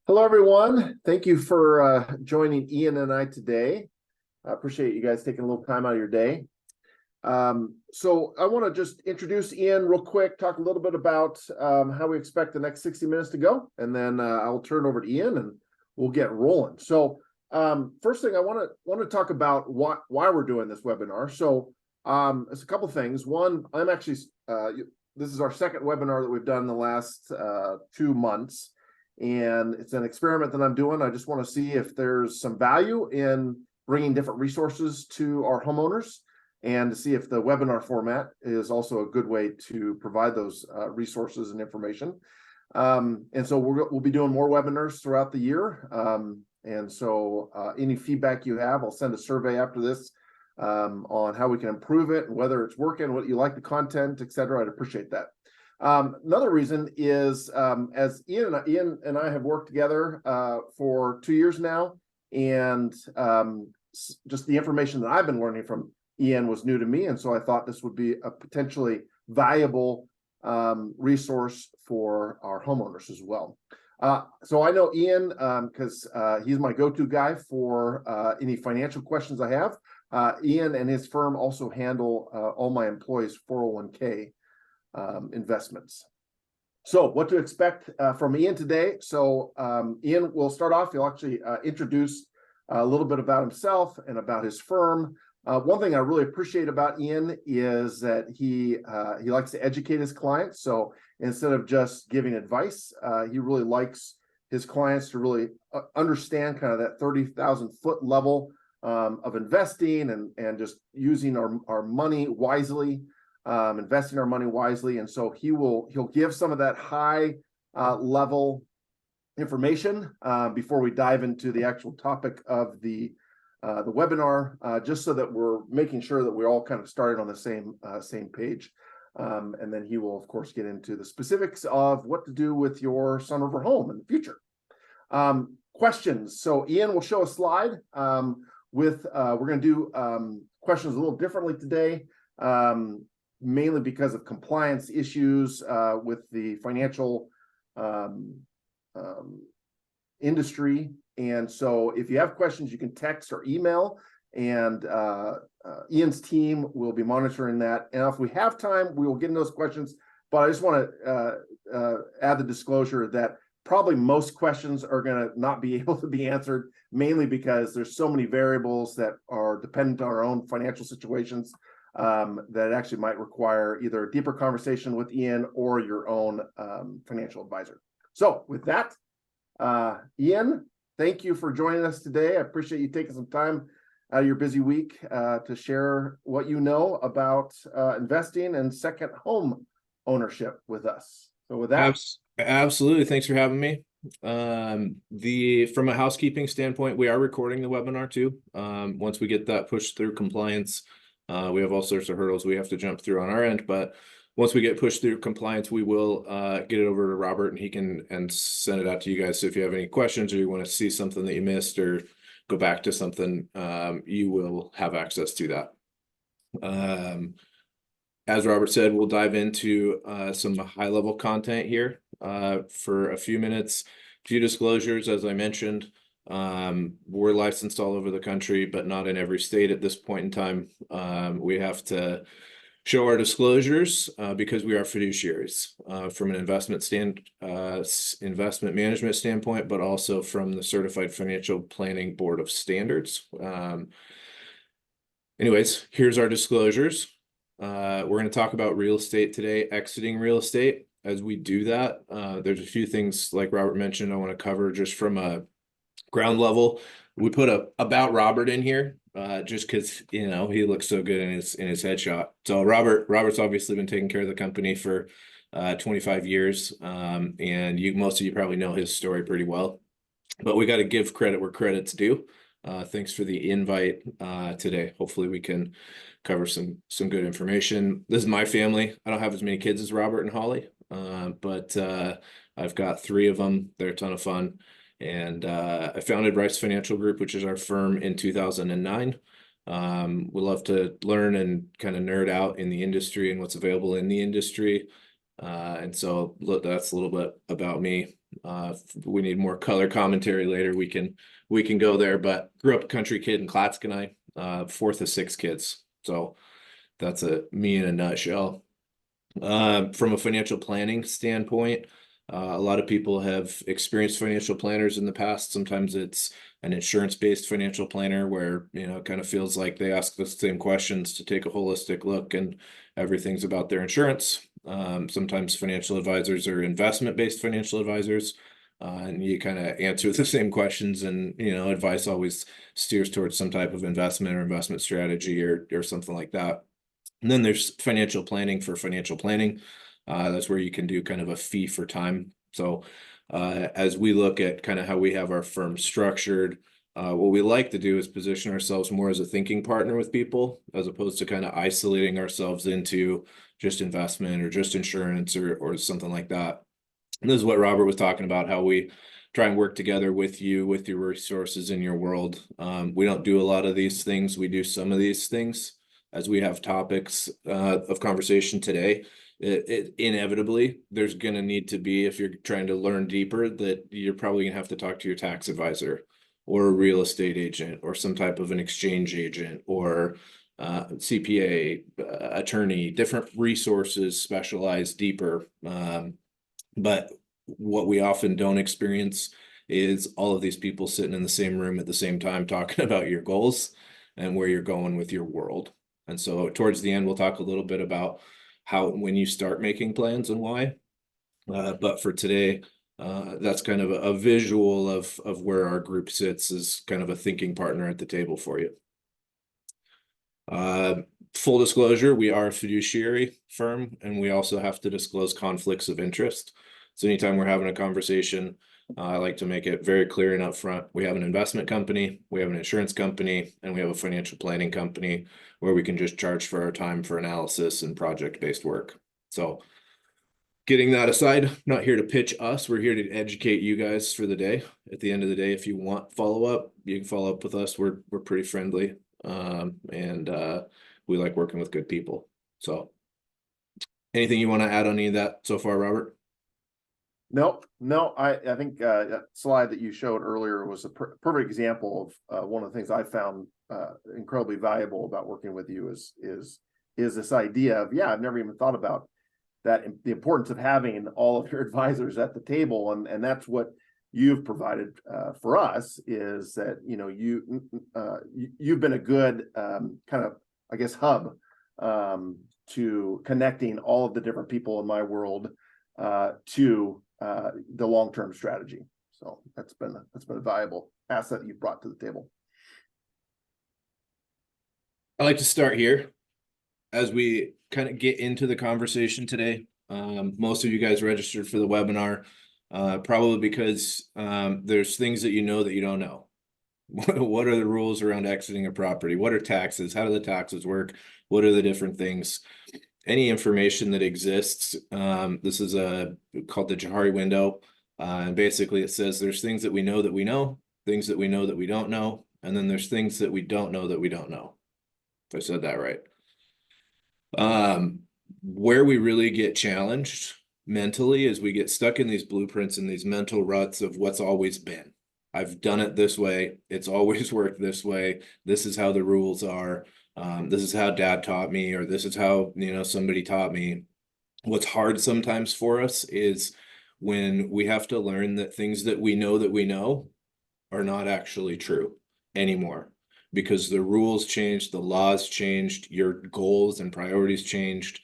Hello, everyone. Thank you for joining Ian and I today. I appreciate you guys taking a little time out of your day. So I want to just introduce Ian real quick, talk a little bit about how we expect the next 60 minutes to go, and then I'll turn it over to Ian and we'll get rolling. So first thing I want to talk about why we're doing this webinar. So it's a couple things. One, I'm actually this is our second webinar that we've done in the last 2 months. And it's an experiment that I'm doing. I just want to see if there's some value in bringing different resources to our homeowners and to see if the webinar format is also a good way to provide those resources and information. And so we'll be doing more webinars throughout the year. And so any feedback you have, I'll send a survey after this on how we can improve it and whether it's working, what you like the content, et cetera. I'd appreciate that. Another reason is as Ian and I have worked together for 2 years now, and just the information that I've been learning from Ian was new to me, and so I thought this would be a potentially valuable resource for our homeowners as well. So I know Ian because he's my go-to guy for any financial questions I have. Ian and his firm also handle all my employees' 401k investments. So what to expect from Ian today. So Ian will start off. He'll actually introduce a little bit about himself and about his firm. One thing I really appreciate about Ian is that he likes to educate his clients. So instead of just giving advice, he really likes his clients to really understand kind of that 30,000 foot level of investing and just using our money wisely. Investing our money wisely, and so he'll give some of that high level information before we dive into the actual topic of the webinar, just so that we're making sure that we're all kind of started on the same page. And then he will, of course, get into the specifics of what to do with your Sunriver home in the future. Questions. So Ian will show a slide we're going to do questions a little differently today. Mainly because of compliance issues with the financial industry. And so if you have questions, you can text or email, and Ian's team will be monitoring that. And if we have time, we will get into those questions. But I just want to add the disclosure that probably most questions are going to not be able to be answered, mainly because there's so many variables that are dependent on our own financial situations. That actually might require either a deeper conversation with Ian or your own financial advisor. So with that, Ian, thank you for joining us today. I appreciate you taking some time out of your busy week to share what you know about investing and second home ownership with us. So with that. Absolutely. Thanks for having me. From a housekeeping standpoint, we are recording the webinar too. Once we get that pushed through compliance, we have all sorts of hurdles we have to jump through on our end, but once we get pushed through compliance, we will get it over to Robert, and he can send it out to you guys. So if you have any questions or you want to see something that you missed or go back to something, you will have access to that. As Robert said, we'll dive into some high-level content here for a few minutes. A few disclosures, as I mentioned. We're licensed all over the country, but not in every state at this point in time. We have to show our disclosures because we are fiduciaries from an investment management standpoint, but also from the Certified Financial Planning Board of Standards. Anyways, here's our disclosures. We're going to talk about real estate today, exiting real estate. As we do that, there's a few things, like Robert mentioned, I want to cover just from a ground level. We put about Robert in here just because he looks so good in his headshot. So Robert's obviously been taking care of the company for 25 years, and most of you probably know his story pretty well. But we got to give credit where credit's due. Thanks for the invite today. Hopefully we can cover some good information. This is my family. I don't have as many kids as Robert and Holly, but I've got 3 of them. They're a ton of fun. And I founded Rice Financial Group, which is our firm, in 2009. We love to learn and kind of nerd out in the industry and what's available in the industry. And so that's a little bit about me. If we need more color commentary later, we can go there, but grew up a country kid in Clatskanie, fourth of 6 kids. So that's me in a nutshell. From a financial planning standpoint, a lot of people have experienced financial planners in the past. Sometimes it's an insurance-based financial planner where, it kind of feels like they ask the same questions to take a holistic look and everything's about their insurance. Sometimes financial advisors are investment-based financial advisors, and you kind of answer the same questions, and advice always steers towards some type of investment or investment strategy or something like that. And then there's financial planning for financial planning. That's where you can do kind of a fee for time. So as we look at kind of how we have our firm structured, what we like to do is position ourselves more as a thinking partner with people, as opposed to kind of isolating ourselves into just investment or just insurance or something like that. And this is what Robert was talking about, how we try and work together with you, with your resources in your world. We don't do a lot of these things. We do some of these things as we have topics of conversation today. It inevitably, there's going to need to be, if you're trying to learn deeper, that you're probably going to have to talk to your tax advisor or a real estate agent or some type of an exchange agent or CPA, attorney, different resources specialized deeper. But what we often don't experience is all of these people sitting in the same room at the same time talking about your goals and where you're going with your world. And so towards the end, we'll talk a little bit about how, when you start making plans and why. But for today, that's kind of a visual of where our group sits as kind of a thinking partner at the table for you. Full disclosure, we are a fiduciary firm, and we also have to disclose conflicts of interest. So anytime we're having a conversation, I like to make it very clear and upfront. We have an investment company, we have an insurance company, and we have a financial planning company where we can just charge for our time for analysis and project-based work. So getting that aside, I'm not here to pitch us. We're here to educate you guys for the day. At the end of the day, if you want follow-up, you can follow up with us. We're pretty friendly, and we like working with good people. So anything you want to add on any of that so far, Robert? No, I think that slide that you showed earlier was a perfect example of one of the things I found incredibly valuable about working with you is this idea of, I've never even thought about that, the importance of having all of your advisors at the table, and that's what you've provided for us, is that you've been a good kind of, I guess, hub to connecting all of the different people in my world to the long-term strategy. So that's been a valuable asset you've brought to the table. I like to start here as we kind of get into the conversation today. Most of you guys registered for the webinar, probably because there's things that you know that you don't know. What are the rules around exiting a property? What are taxes? How do the taxes work? What are the different things? Any information that exists. This is called the Johari window. And basically it says there's things that we know, things that we know that we don't know, and then there's things that we don't know that we don't know. If I said that right. Where we really get challenged mentally is we get stuck in these blueprints and these mental ruts of what's always been. I've done it this way. It's always worked this way. This is how the rules are. This is how dad taught me, or this is how, somebody taught me. What's hard sometimes for us is when we have to learn that things that we know are not actually true anymore, because the rules changed, the laws changed, your goals and priorities changed.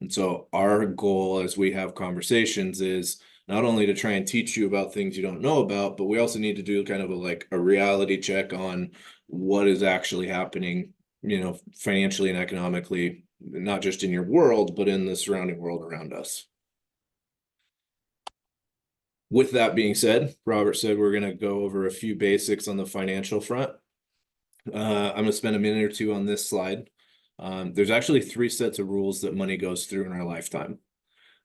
And so our goal as we have conversations is not only to try and teach you about things you don't know about, but we also need to do kind of a reality check on what is actually happening, financially and economically, not just in your world, but in the surrounding world around us. With that being said, Robert said we're going to go over a few basics on the financial front. I'm going to spend a minute or two on this slide. There's actually 3 sets of rules that money goes through in our lifetime.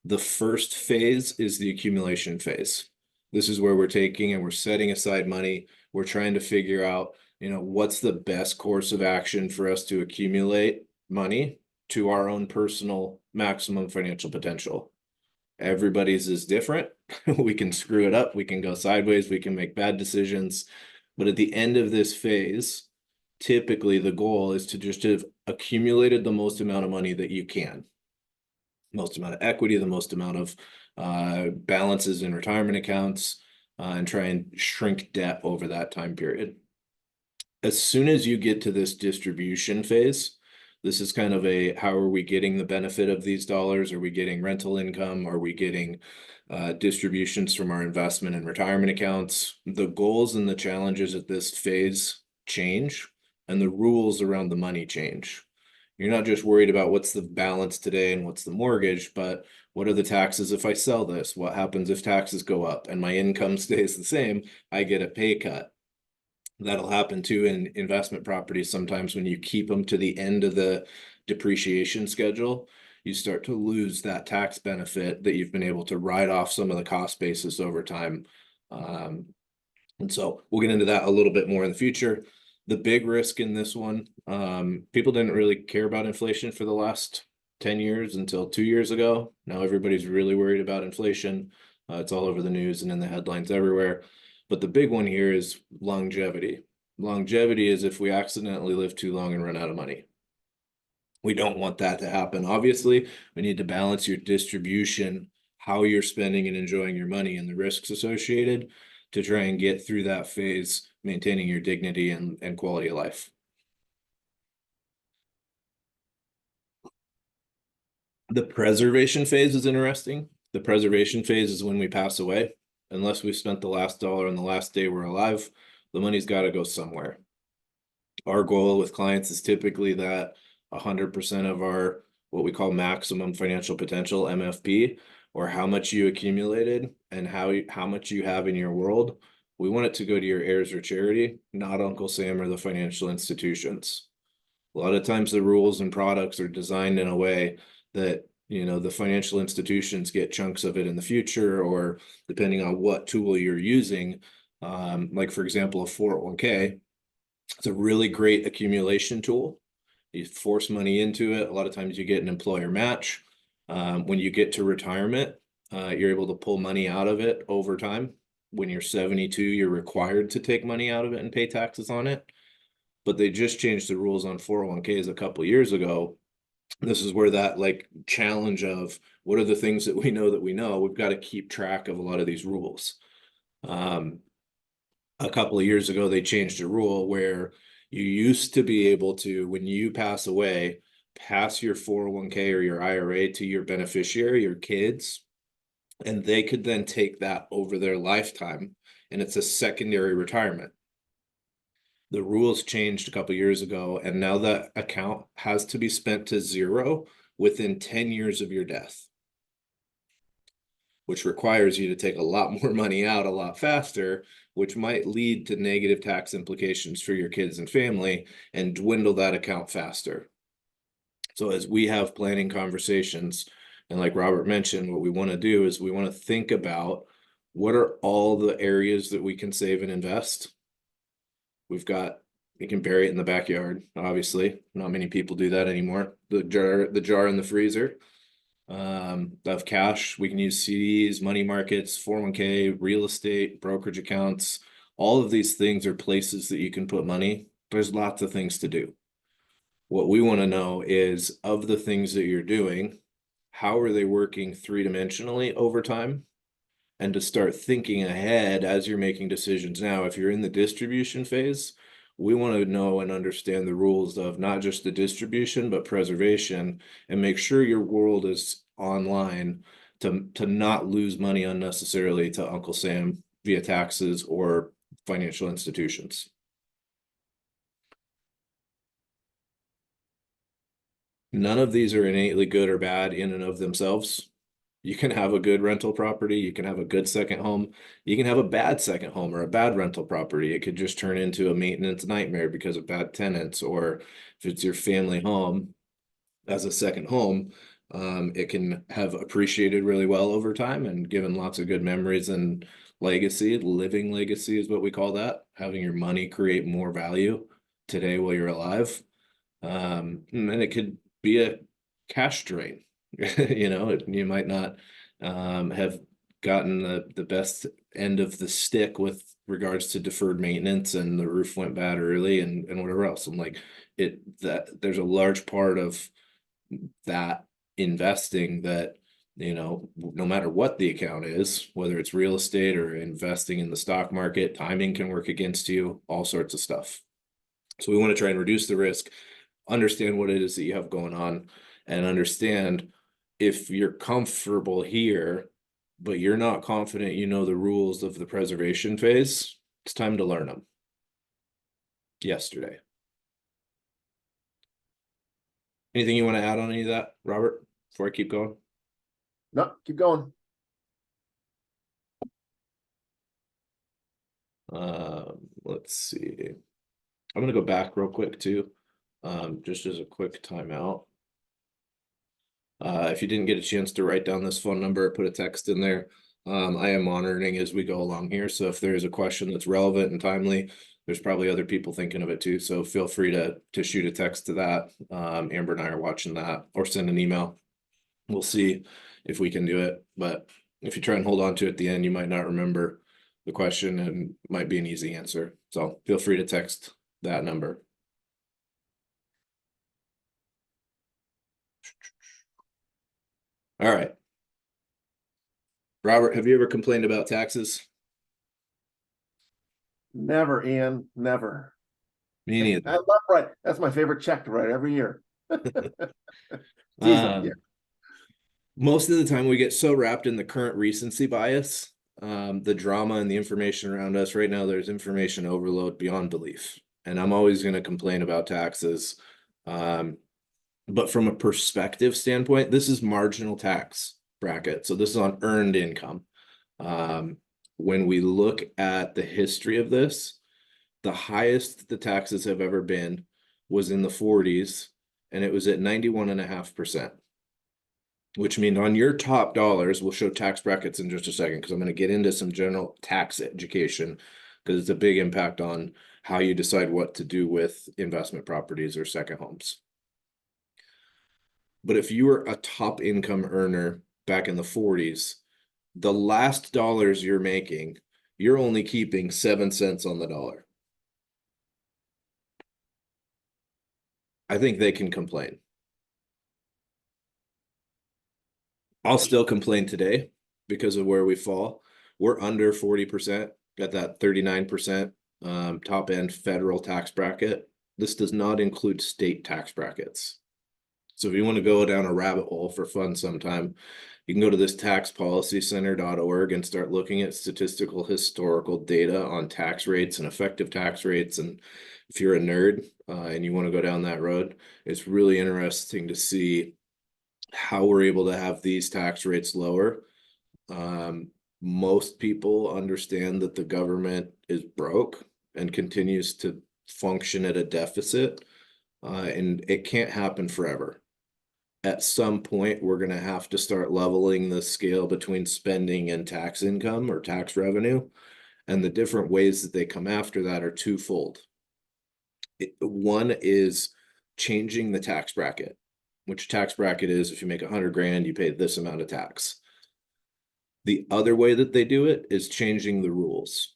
The first phase is the accumulation phase. This is where we're taking and we're setting aside money. We're trying to figure out, what's the best course of action for us to accumulate money to our own personal maximum financial potential. Everybody's is different. We can screw it up. We can go sideways. We can make bad decisions. But at the end of this phase, typically the goal is to just have accumulated the most amount of money that you can. Most amount of equity, the most amount of balances in retirement accounts, and try and shrink debt over that time period. As soon as you get to this distribution phase, this is kind of a, how are we getting the benefit of these dollars? Are we getting rental income? Are we getting distributions from our investment and retirement accounts? The goals and the challenges at this phase change, and the rules around the money change. You're not just worried about what's the balance today and what's the mortgage, but what are the taxes if I sell this? What happens if taxes go up and my income stays the same? I get a pay cut. That'll happen too in investment properties. Sometimes when you keep them to the end of the depreciation schedule, you start to lose that tax benefit that you've been able to write off some of the cost basis over time. And so we'll get into that a little bit more in the future. The big risk in this one, people didn't really care about inflation for the last 10 years until 2 years ago. Now everybody's really worried about inflation. It's all over the news and in the headlines everywhere. But the big one here is longevity. Longevity is if we accidentally live too long and run out of money. We don't want that to happen. Obviously, we need to balance your distribution, how you're spending and enjoying your money, and the risks associated to try and get through that phase, maintaining your dignity and quality of life. The preservation phase is interesting. The preservation phase is when we pass away. Unless we spent the last dollar on the last day we're alive, the money's got to go somewhere. Our goal with clients is typically that 100% of our, what we call maximum financial potential, MFP, or how much you accumulated and how much you have in your world, we want it to go to your heirs or charity, not Uncle Sam or the financial institutions. A lot of times the rules and products are designed in a way that, you know, the financial institutions get chunks of it in the future, or depending on what tool you're using, like for example, a 401k, it's a really great accumulation tool. You force money into it. A lot of times you get an employer match. When you get to retirement, you're able to pull money out of it over time. When you're 72, you're required to take money out of it and pay taxes on it. But they just changed the rules on 401ks a couple of years ago. This is where that like challenge of what are the things that we know, we've got to keep track of a lot of these rules. A couple of years ago, they changed a rule where you used to be able to, when you pass away, pass your 401k or your IRA to your beneficiary, your kids, and they could then take that over their lifetime, and it's a secondary retirement. The rules changed a couple of years ago, and now that account has to be spent to zero within 10 years of your death, which requires you to take a lot more money out a lot faster, which might lead to negative tax implications for your kids and family and dwindle that account faster. So as we have planning conversations, and like Robert mentioned, what we want to do is we want to think about what are all the areas that we can save and invest. We can bury it in the backyard, obviously. Not many people do that anymore. The jar in the freezer. Of cash, we can use CDs, money markets, 401k, real estate, brokerage accounts. All of these things are places that you can put money. There's lots of things to do. What we want to know is, of the things that you're doing, how are they working three-dimensionally over time? And to start thinking ahead as you're making decisions now. If you're in the distribution phase, we want to know and understand the rules of not just the distribution, but preservation, and make sure your world is online to not lose money unnecessarily to Uncle Sam via taxes or financial institutions. None of these are innately good or bad in and of themselves. You can have a good rental property, you can have a good second home, you can have a bad second home or a bad rental property. It could just turn into a maintenance nightmare because of bad tenants, or if it's your family home as a second home, it can have appreciated really well over time and given lots of good memories and legacy. Living legacy is what we call that, having your money create more value today while you're alive. And it could be a cash drain. You know, you might not have gotten the best end of the stick with regards to deferred maintenance, and the roof went bad early and whatever else. I'm like, that there's a large part of that investing that, no matter what the account is, whether it's real estate or investing in the stock market, timing can work against you, all sorts of stuff. So we want to try and reduce the risk, understand what it is that you have going on, and understand if you're comfortable here, but you're not confident you know the rules of the preservation phase, it's time to learn them. Yesterday. Anything you want to add on any of that, Robert, before I keep going? No, keep going. Let's see. I'm gonna go back real quick too, just as a quick timeout. If you didn't get a chance to write down this phone number, put a text in there. I am monitoring as we go along here, so if there is a question that's relevant and timely, there's probably other people thinking of it too, so feel free to shoot a text to that. Amber and I are watching that, or send an email. We'll see if we can do it, but if you try and hold on to it at the end, you might not remember the question and might be an easy answer. So feel free to text that number. All right. Robert, have you ever complained about taxes? Never, Ian, never. Me neither. I love writing. That's my favorite check to write every year. Yeah. Most of the time we get so wrapped in the current recency bias, the drama and the information around us right now, there's information overload beyond belief. And I'm always going to complain about taxes. But from a perspective standpoint, this is marginal tax bracket. So this is on earned income. When we look at the history of this, the highest the taxes have ever been was in the 40s, and it was at 91.5%. Which means on your top dollars, we'll show tax brackets in just a second, because I'm going to get into some general tax education, because it's a big impact on how you decide what to do with investment properties or second homes. But if you were a top income earner back in the 40s, the last dollars you're making, you're only keeping 7 cents on the dollar. I think they can complain. I'll still complain today because of where we fall. We're under 40%, got that 39% top end federal tax bracket. This does not include state tax brackets. So if you want to go down a rabbit hole for fun sometime, you can go to this taxpolicycenter.org and start looking at statistical historical data on tax rates and effective tax rates. And if you're a nerd and you want to go down that road, it's really interesting to see how we're able to have these tax rates lower. Most people understand that the government is broke and continues to function at a deficit, and it can't happen forever. At some point, we're going to have to start leveling the scale between spending and tax income or tax revenue. And the different ways that they come after that are twofold. One is changing the tax bracket, which tax bracket is if you make 100 grand, you pay this amount of tax. The other way that they do it is changing the rules.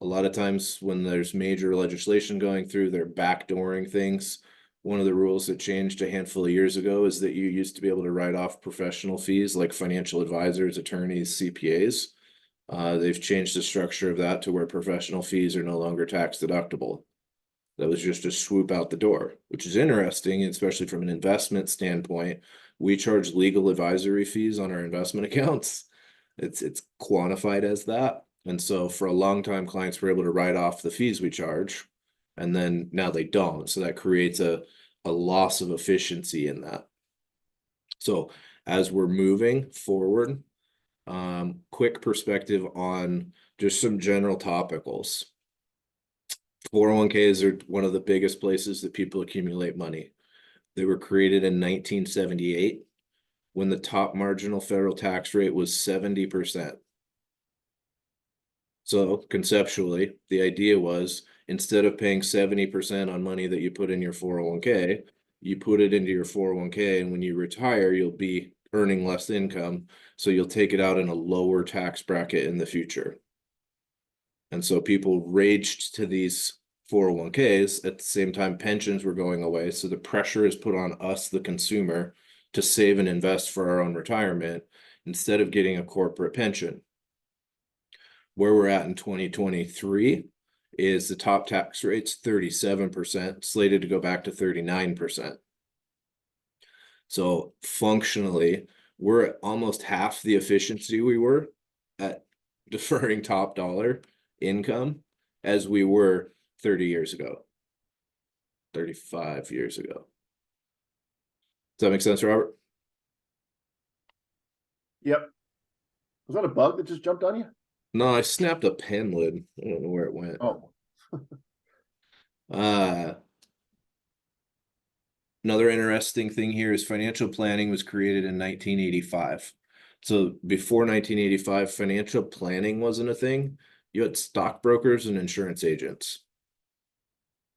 A lot of times when there's major legislation going through, they're backdooring things. One of the rules that changed a handful of years ago is that you used to be able to write off professional fees like financial advisors, attorneys, CPAs. They've changed the structure of that to where professional fees are no longer tax deductible. That was just a swoop out the door, which is interesting, especially from an investment standpoint. We charge legal advisory fees on our investment accounts. It's quantified as that. And so for a long time, clients were able to write off the fees we charge, and then now they don't. So that creates a loss of efficiency in that. So as we're moving forward, quick perspective on just some general topicals. 401ks are one of the biggest places that people accumulate money. They were created in 1978 when the top marginal federal tax rate was 70%. So conceptually, the idea was instead of paying 70% on money that you put in your 401k, you put it into your 401k, and when you retire, you'll be earning less income. So you'll take it out in a lower tax bracket in the future. And so people raged to these 401ks at the same time pensions were going away. So the pressure is put on us, the consumer, to save and invest for our own retirement instead of getting a corporate pension. Where we're at in 2023 is the top tax rate's 37%, slated to go back to 39%. So functionally, we're at almost half the efficiency we were at deferring top dollar income as we were 30 years ago, 35 years ago. Does that make sense, Robert? Yep. Was that a bug that just jumped on you? No, I snapped a pen lid. I don't know where it went. Oh, Another interesting thing here is financial planning was created in 1985. So before 1985, financial planning wasn't a thing. You had stockbrokers and insurance agents.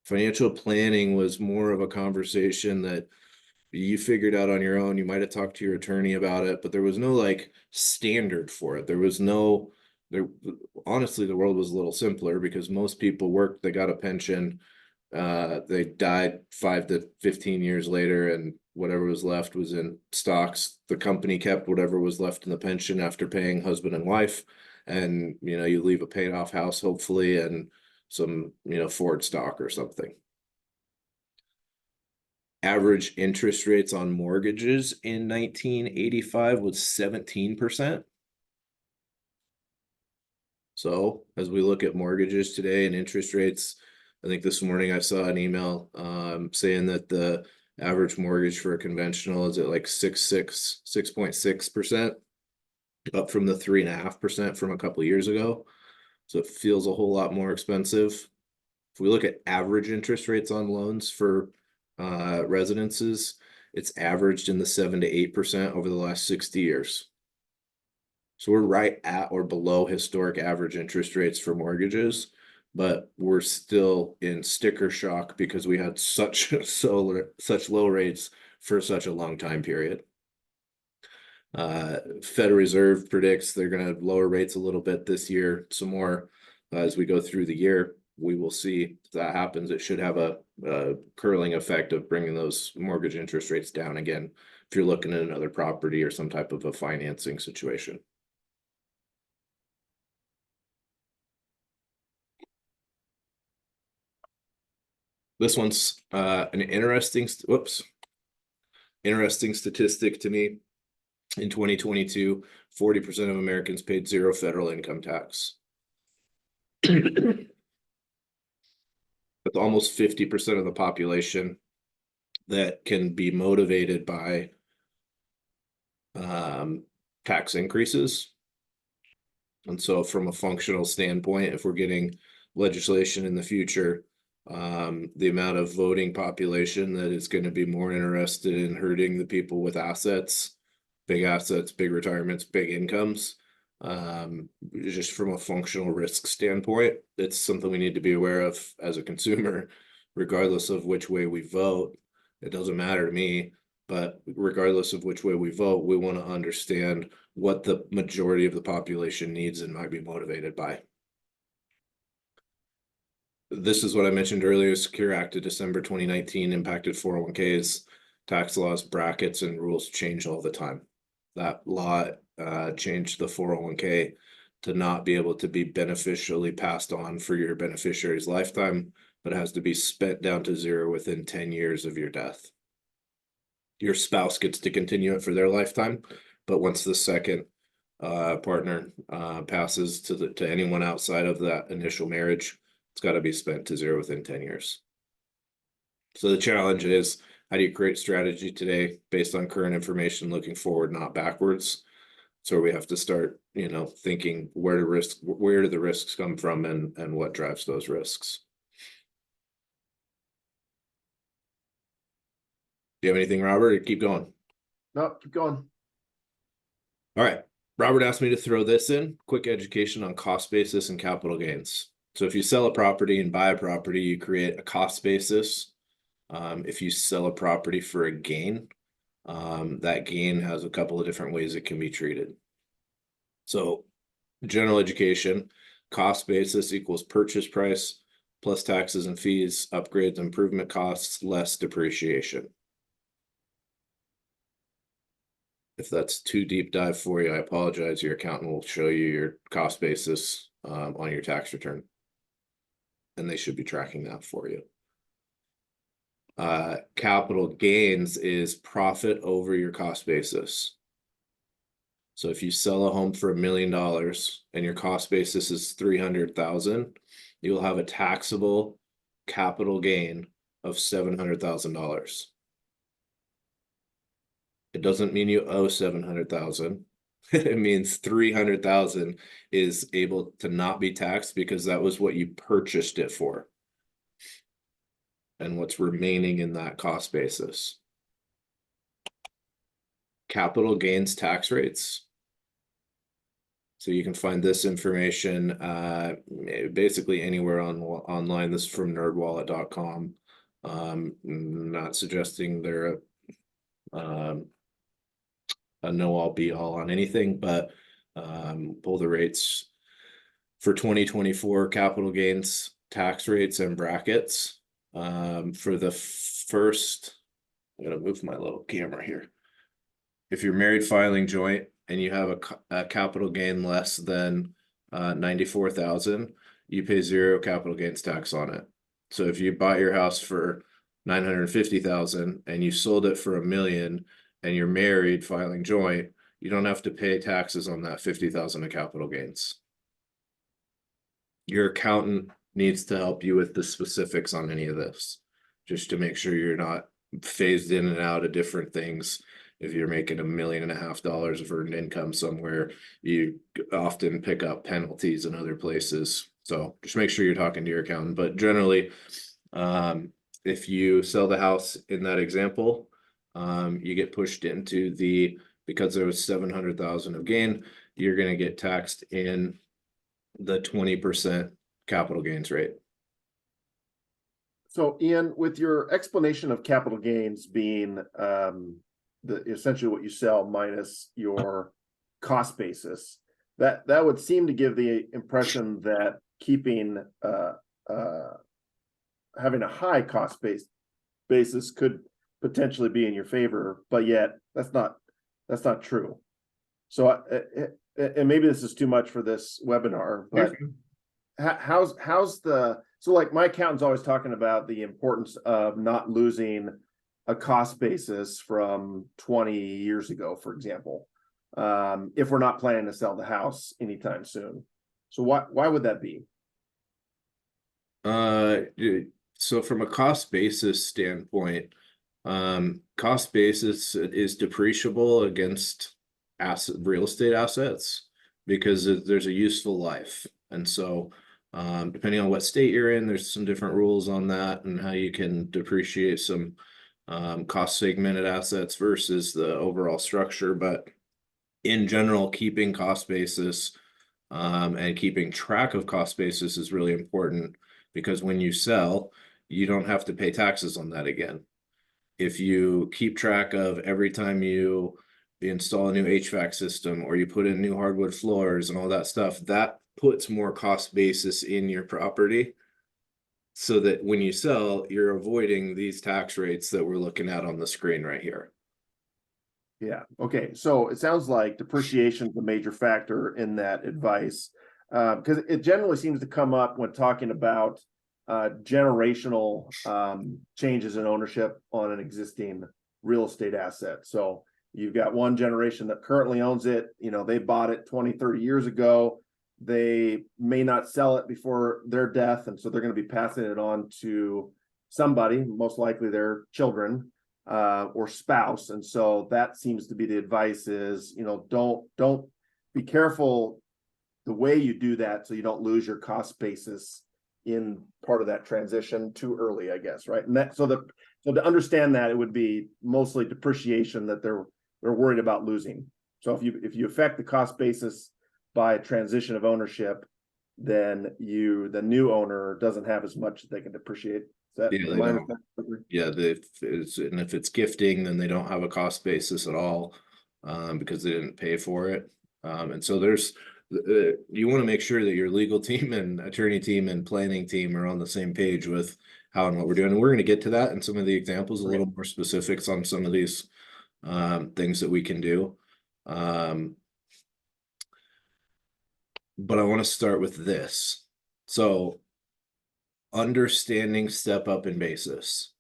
Financial planning was more of a conversation that you figured out on your own. You might have talked to your attorney about it, but there was no like standard for it. There was no, honestly, the world was a little simpler because most people worked, they got a pension, they died 5 to 15 years later, and whatever was left was in stocks. The company kept whatever was left in the pension after paying husband and wife, and you leave a paid off house hopefully and some Ford stock or something. Average interest rates on mortgages in 1985 was 17%. So as we look at mortgages today and interest rates, I think this morning I saw an email saying that the average mortgage for a conventional is at like 6.6%, up from the 3.5% from a couple of years ago. So it feels a whole lot more expensive. If we look at average interest rates on loans for residences, it's averaged in the 7 to 8% over the last 60 years. So we're right at or below historic average interest rates for mortgages, but we're still in sticker shock because we had such low rates for such a long time period. Federal Reserve predicts they're going to lower rates a little bit this year, some more as we go through the year. We will see if that happens. It should have a curling effect of bringing those mortgage interest rates down again if you're looking at another property or some type of a financing situation. This one's an interesting statistic to me. In 2022, 40% of Americans paid zero federal income tax. With almost 50% of the population that can be motivated by tax increases. And so from a functional standpoint, if we're getting legislation in the future, the amount of voting population that is going to be more interested in hurting the people with assets, big retirements, big incomes, just from a functional risk standpoint, it's something we need to be aware of as a consumer, regardless of which way we vote. It doesn't matter to me, but regardless of which way we vote, we want to understand what the majority of the population needs and might be motivated by. This is what I mentioned earlier. Secure Act of December 2019 impacted 401ks, tax laws, brackets, and rules change all the time. That law changed the 401k to not be able to be beneficially passed on for your beneficiary's lifetime, but it has to be spent down to zero within 10 years of your death. Your spouse gets to continue it for their lifetime, but once the second partner passes to anyone outside of that initial marriage, it's got to be spent to zero within 10 years. So the challenge is, how do you create strategy today based on current information, looking forward, not backwards? So we have to start, thinking where do the risks come from and what drives those risks. Do you have anything, Robert, or keep going? no, keep going. All right. Robert asked me to throw this in, quick education on cost basis and capital gains. So if you sell a property and buy a property, you create a cost basis. If you sell a property for a gain, that gain has a couple of different ways it can be treated. So general education, cost basis equals purchase price plus taxes and fees, upgrades, improvement costs, less depreciation. If that's too deep dive for you, I apologize. Your accountant will show you your cost basis on your tax return. And they should be tracking that for you. Capital gains is profit over your cost basis. So if you sell a home for $1 million and your cost basis is 300,000, you'll have a taxable capital gain of $700,000. It doesn't mean you owe 700,000. It means 300,000 is able to not be taxed because that was what you purchased it for. And what's remaining in that cost basis. Capital gains tax rates. So you can find this information basically anywhere online. This is from nerdwallet.com. Not suggesting they're a know-all be-all on anything, but pull the rates for 2024 capital gains tax rates and brackets. For the first, I'm gonna move my little camera here. If you're married filing joint and you have a capital gain less than 94,000, you pay 0 capital gains tax on it. So if you bought your house for 950,000 and you sold it for $1 million and you're married filing joint, you don't have to pay taxes on that 50,000 of capital gains. Your accountant needs to help you with the specifics on any of this, just to make sure you're not phased in and out of different things. If you're making $1.5 million of earned income somewhere, you often pick up penalties in other places. So just make sure you're talking to your accountant. But generally, if you sell the house in that example, you get pushed into because there was 700,000 of gain, you're going to get taxed in the 20% capital gains rate. So Ian, with your explanation of capital gains being essentially what you sell minus your cost basis, that would seem to give the impression that keeping having a high cost basis could potentially be in your favor, but yet that's not true. So and maybe this is too much for this webinar, but so like my accountant's always talking about the importance of not losing a cost basis from 20 years ago, for example, if we're not planning to sell the house anytime soon. So why would that be? So from a cost basis standpoint, cost basis is depreciable against real estate assets because there's a useful life. And so depending on what state you're in, there's some different rules on that and how you can depreciate some cost segmented assets versus the overall structure. But in general, keeping cost basis and keeping track of cost basis is really important, because when you sell, you don't have to pay taxes on that again. If you keep track of every time you install a new HVAC system or you put in new hardwood floors and all that stuff, that puts more cost basis in your property, so that when you sell, you're avoiding these tax rates that we're looking at on the screen right here. Yeah. Okay. So it sounds like depreciation is a major factor in that advice, because it generally seems to come up when talking about generational changes in ownership on an existing real estate asset. So you've got one generation that currently owns it, they bought it 20, 30 years ago. They may not sell it before their death, and so they're going to be passing it on to somebody, most likely their children or spouse. And so that seems to be the advice is, don't be careful the way you do that so you don't lose your cost basis in part of that transition too early, I guess, right? And so to understand that, it would be mostly depreciation that they're worried about losing. So if you affect the cost basis by transition of ownership, then the new owner doesn't have as much that they can depreciate. Is that, Yeah, they am I don't. understanding correctly? Yeah, and if it's gifting, then they don't have a cost basis at all, because they didn't pay for it. And so you want to make sure that your legal team and attorney team and planning team are on the same page with how and what we're doing. And we're going to get to that in some of the examples, a little more specifics on some of these things that we can do. But I want to start with this. So understanding step up in basis.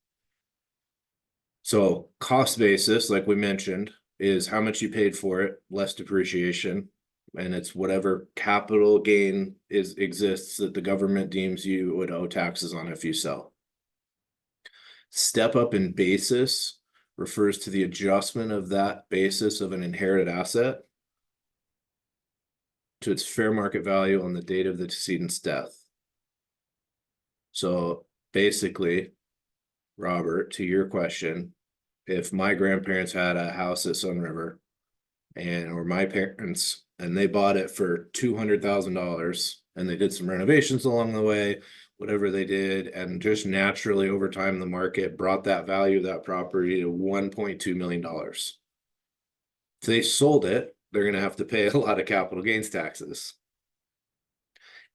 So cost basis, like we mentioned, is how much you paid for it, less depreciation. And it's whatever capital gain exists that the government deems you would owe taxes on if you sell. Step up in basis refers to the adjustment of that basis of an inherited asset to its fair market value on the date of the decedent's death. So basically, Robert, to your question, if my grandparents had a house at Sun River or my parents, and they bought it for $200,000 and they did some renovations along the way, whatever they did, and just naturally over time, the market brought that value of that property to $1.2 million. If they sold it, they're going to have to pay a lot of capital gains taxes.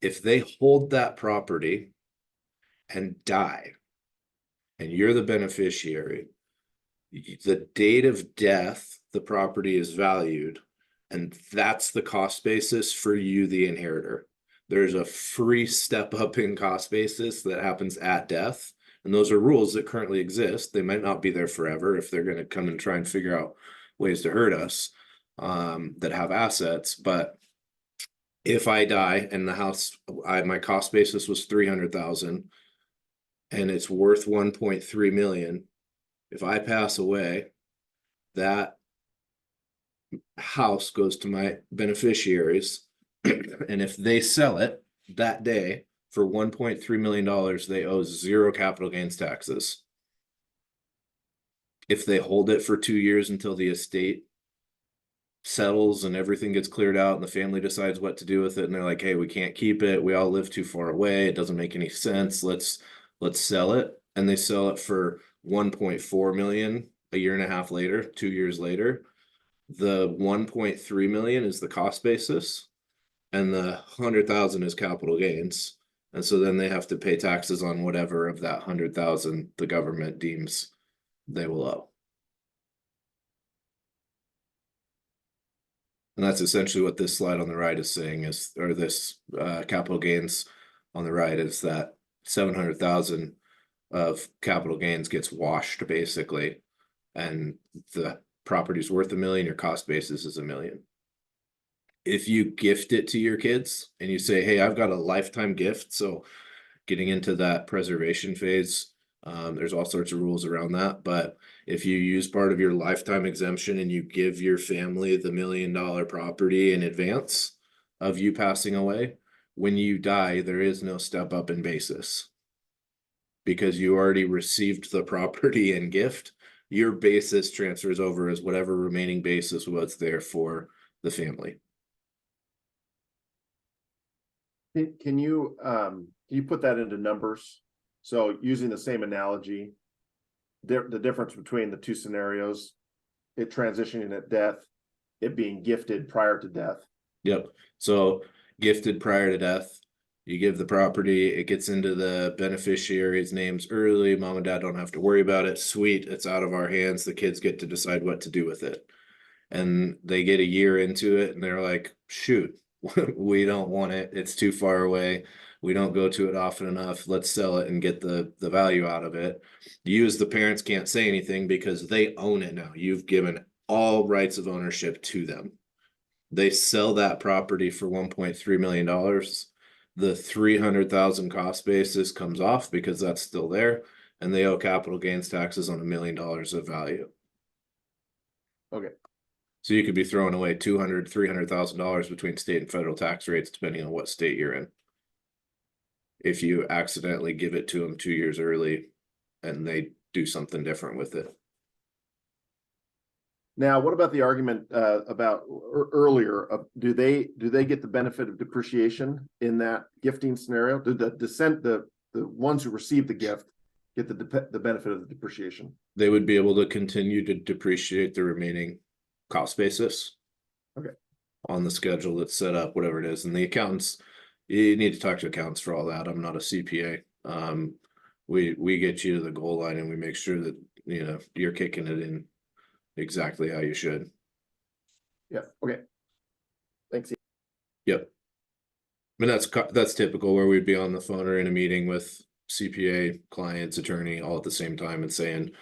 If they hold that property and die, and you're the beneficiary, the date of death, the property is valued, and that's the cost basis for you, the inheritor. There's a free step up in cost basis that happens at death. And those are rules that currently exist. They might not be there forever if they're going to come and try and figure out ways to hurt us that have assets. But if I die and the house, my cost basis was 300,000 and it's worth 1.3 million. If I pass away, that house goes to my beneficiaries. And if they sell it that day for $1.3 million, they owe zero capital gains taxes. If they hold it for 2 years until the estate settles and everything gets cleared out and the family decides what to do with it, and they're like, hey, we can't keep it, we all live too far away, it doesn't make any sense, let's sell it, and they sell it for 1.4 million a year and a half later, 2 years later, the 1.3 million is the cost basis and the 100,000 is capital gains. And so then they have to pay taxes on whatever of that 100,000 the government deems they will owe. And that's essentially what this slide on the right is saying or this capital gains on the right is that 700,000 of capital gains gets washed basically. And the property's worth $1 million, your cost basis is $1 million. If you gift it to your kids and you say, hey, I've got a lifetime gift. So getting into that preservation phase, there's all sorts of rules around that. But if you use part of your lifetime exemption and you give your family the $1 million property in advance of you passing away, when you die, there is no step up in basis because you already received the property in gift. Your basis transfers over as whatever remaining basis was there for the family. Can you put that into numbers? So using the same analogy, the difference between the two scenarios, it transitioning at death, it being gifted prior to death. Yep. So gifted prior to death, you give the property, it gets into the beneficiary's names early. Mom and dad don't have to worry about it. Sweet, it's out of our hands. The kids get to decide what to do with it. And they get a year into it and they're like, shoot, we don't want it. It's too far away. We don't go to it often enough. Let's sell it and get the value out of it. You as the parents can't say anything because they own it now. You've given all rights of ownership to them. They sell that property for $1.3 million. The 300,000 cost basis comes off because that's still there, and they owe capital gains taxes on $1 million of value. Okay. So you could be throwing away $200,000, $300,000 between state and federal tax rates, depending on what state you're in. If you accidentally give it to them 2 years early and they do something different with it. Now, what about the argument about earlier? Do they get the benefit of depreciation in that gifting scenario? Do the ones who receive the gift get the benefit of the depreciation? They would be able to continue to depreciate the remaining cost basis. Okay. On the schedule that's set up, whatever it is, and the accountants, you need to talk to accountants for all that. I'm not a CPA. We get you to the goal line and we make sure that you're kicking it in exactly how you should. Yeah. Okay. Thanks. Yep. I mean, that's typical where we'd be on the phone or in a meeting with CPA, clients, attorney, all at the same time and saying,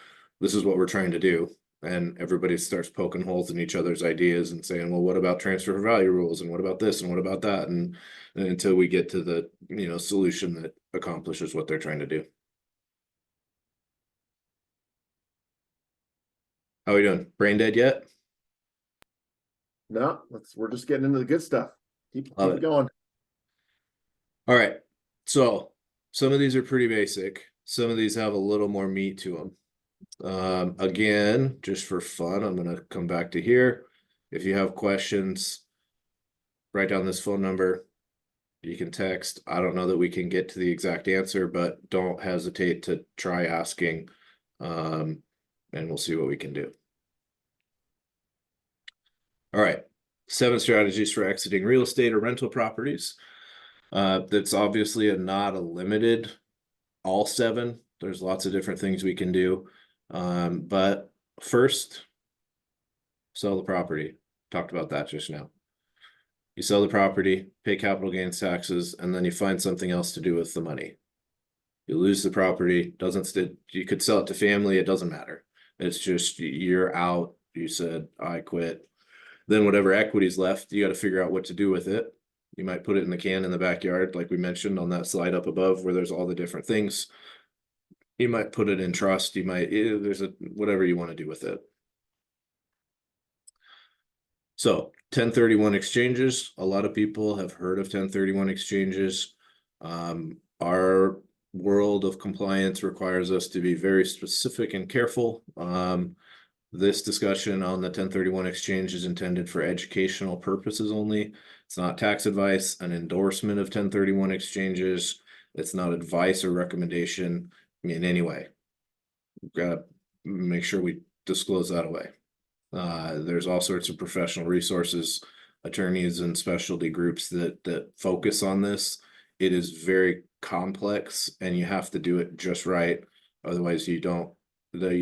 this is what we're trying to do. And everybody starts poking holes in each other's ideas and saying, well, what about transfer of value rules? And what about this? And what about that? And until we get to the, solution that accomplishes what they're trying to do. How are we doing? Brain dead yet? No, we're just getting into the good stuff. Keep it going. All right. So some of these are pretty basic. Some of these have a little more meat to them. Again, just for fun, I'm going to come back to here. If you have questions, write down this phone number. You can text. I don't know that we can get to the exact answer, but don't hesitate to try asking. And we'll see what we can do. All right. 7 strategies for exiting real estate or rental properties. That's obviously not a limited all 7. There's lots of different things we can do. But first, sell the property. Talked about that just now. You sell the property, pay capital gains taxes, and then you find something else to do with the money. You lose the property, you could sell it to family, it doesn't matter. It's just you're out, you said, I quit. Then whatever equity's left, you got to figure out what to do with it. You might put it in the can in the backyard, like we mentioned on that slide up above, where there's all the different things. You might put it in trust. There's whatever you want to do with it. So 1031 exchanges. A lot of people have heard of 1031 exchanges. Our world of compliance requires us to be very specific and careful. This discussion on the 1031 exchange is intended for educational purposes only. It's not tax advice, an endorsement of 1031 exchanges. It's not advice or recommendation in any way. We've got to make sure we disclose that away. There's all sorts of professional resources, attorneys and specialty groups that focus on this. It is very complex and you have to do it just right. Otherwise you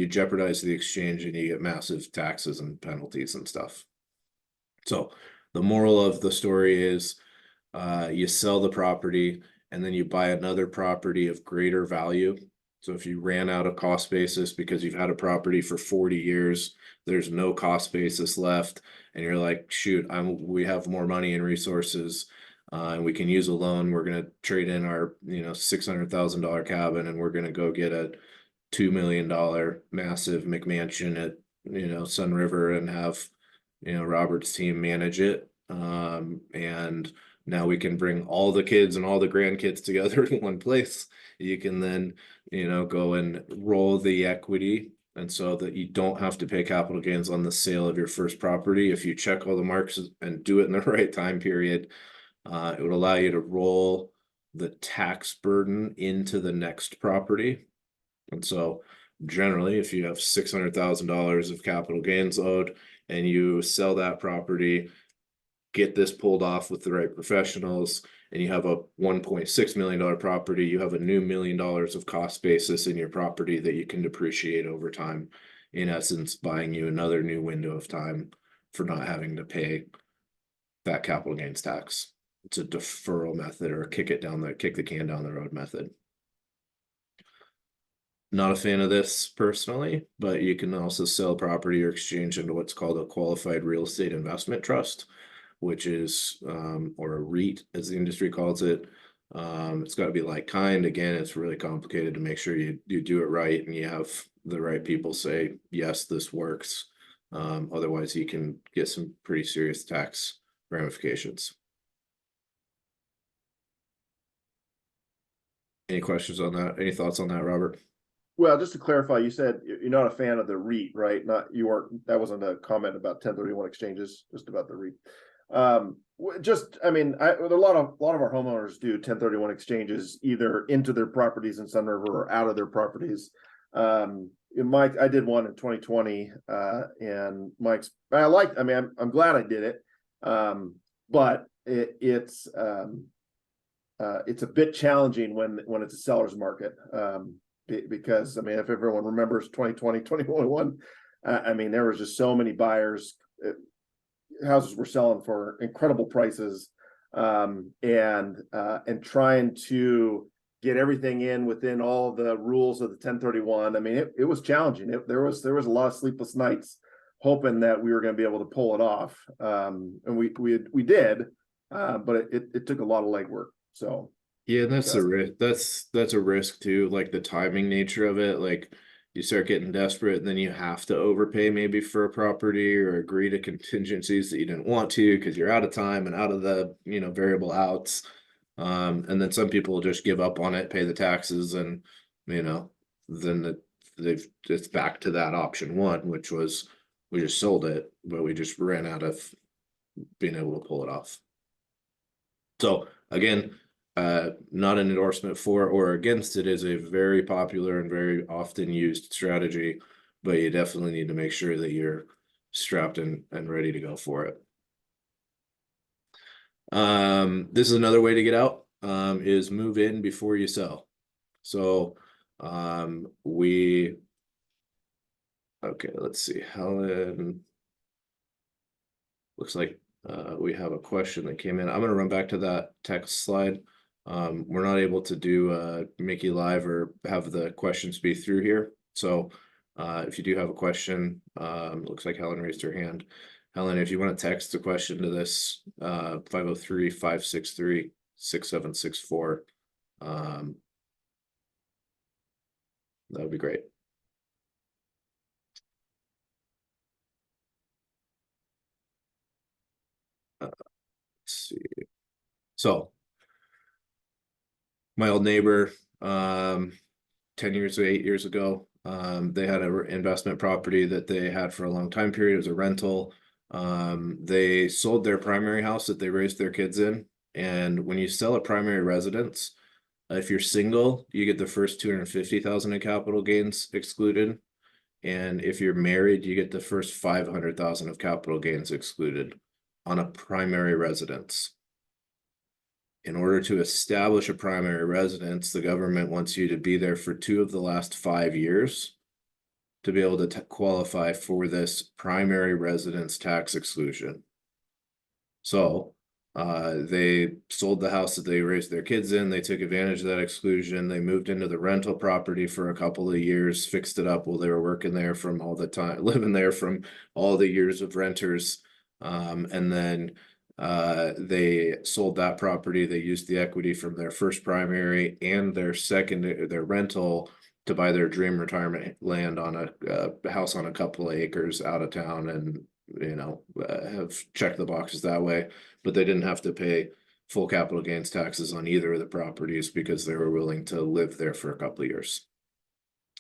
jeopardize the exchange and you get massive taxes and penalties and stuff. So the moral of the story is you sell the property and then you buy another property of greater value. So if you ran out of cost basis because you've had a property for 40 years, there's no cost basis left, and you're like, shoot, we have more money and resources, and we can use a loan. We're going to trade in our $600,000 cabin, and we're going to go get a $2 million massive McMansion at Sun River and have Robert's team manage it. And now we can bring all the kids and all the grandkids together in one place. You can then go and roll the equity, and so that you don't have to pay capital gains on the sale of your first property. If you check all the marks and do it in the right time period, it would allow you to roll the tax burden into the next property. And so generally, if you have $600,000 of capital gains owed and you sell that property, get this pulled off with the right professionals, and you have a $1.6 million property, you have a new $1 million of cost basis in your property that you can depreciate over time, in essence, buying you another new window of time for not having to pay that capital gains tax. It's a deferral method, or a kick the can down the road method. Not a fan of this personally, but you can also sell property or exchange into what's called a qualified real estate investment trust, which is, or a REIT as the industry calls it. It's got to be like kind. Again, it's really complicated to make sure you do it right and you have the right people say, yes, this works. Otherwise you can get some pretty serious tax ramifications. Any questions on that? Any thoughts on that, Robert? Well, just to clarify, you said you're not a fan of the REIT, right? Not you weren't. That wasn't a comment about 1031 exchanges, just about the REIT. I mean, a lot of our homeowners do 1031 exchanges either into their properties in Sun River or out of their properties. I did one in 2020, and I mean, I'm glad I did it, but it's a bit challenging when it's a seller's market. Because I mean, if everyone remembers 2020, 2021, I mean, there was just so many buyers. Houses were selling for incredible prices, and trying to get everything in within all the rules of the 1031. I mean, it was challenging. There was a lot of sleepless nights hoping that we were going to be able to pull it off, and we did, but it took a lot of legwork. So. Yeah, that's a risk. That's a risk too, like the timing nature of it. Like you start getting desperate, and then you have to overpay maybe for a property or agree to contingencies that you didn't want to because you're out of time and out of the variable outs. And then some people just give up on it, pay the taxes, and then it's back to that option one, which was we just sold it, but we just ran out of being able to pull it off. So again, not an endorsement for or against it, is a very popular and very often used strategy, but you definitely need to make sure that you're strapped and ready to go for it. This is another way to get out, is move in before you sell. So okay, let's see, Helen, looks like we have a question that came in. I'm going to run back to that text slide. We're not able to do make you live or have the questions be through here. So if you do have a question, looks like Helen raised her hand. Helen, if you want to text the question to this 503-563-6764, that would be great. Let's see. So my old neighbor, 10 years or 8 years ago, they had an investment property that they had for a long time period. It was a rental. They sold their primary house that they raised their kids in. And when you sell a primary residence, if you're single, you get the first 250,000 in capital gains excluded. And if you're married, you get the first 500,000 of capital gains excluded on a primary residence. In order to establish a primary residence, the government wants you to be there for 2 of the last 5 years to be able to qualify for this primary residence tax exclusion. So they sold the house that they raised their kids in. They took advantage of that exclusion. They moved into the rental property for a couple of years, fixed it up while they were working there from all the time, living there from all the years of renters. And then they sold that property. They used the equity from their first primary and their rental to buy their dream retirement land on a house on a couple of acres out of town, and have checked the boxes that way. But they didn't have to pay full capital gains taxes on either of the properties because they were willing to live there for a couple of years.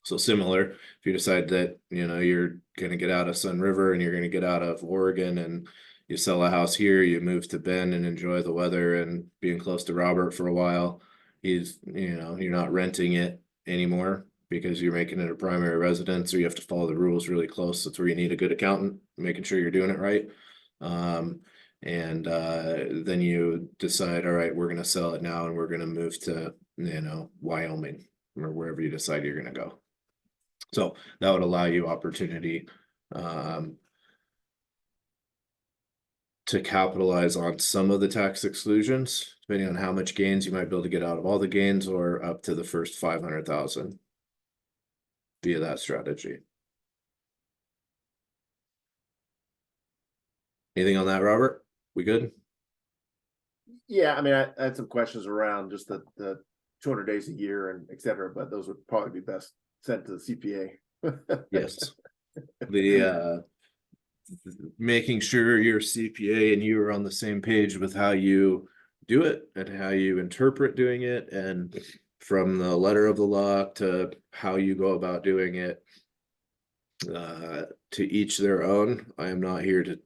So similar, if you decide that you're going to get out of Sun River and you're going to get out of Oregon, and you sell a house here, you move to Bend and enjoy the weather and being close to Robert for a while, you're not renting it anymore because you're making it a primary residence, or you have to follow the rules really close. That's where you need a good accountant, making sure you're doing it right. Then you decide, all right, we're going to sell it now and we're going to move to, Wyoming or wherever you decide you're going to go. So that would allow you opportunity to capitalize on some of the tax exclusions, depending on how much gains you might be able to get out of all the gains, or up to the first 500,000 via that strategy. Anything on that, Robert? We good? Yeah, I mean, I had some questions around just the 200 days a year and et cetera, but those would probably be best sent to the CPA. Yes. The making sure your CPA and you are on the same page with how you do it and how you interpret doing it, and from the letter of the law to how you go about doing it. To each their own. I am not here to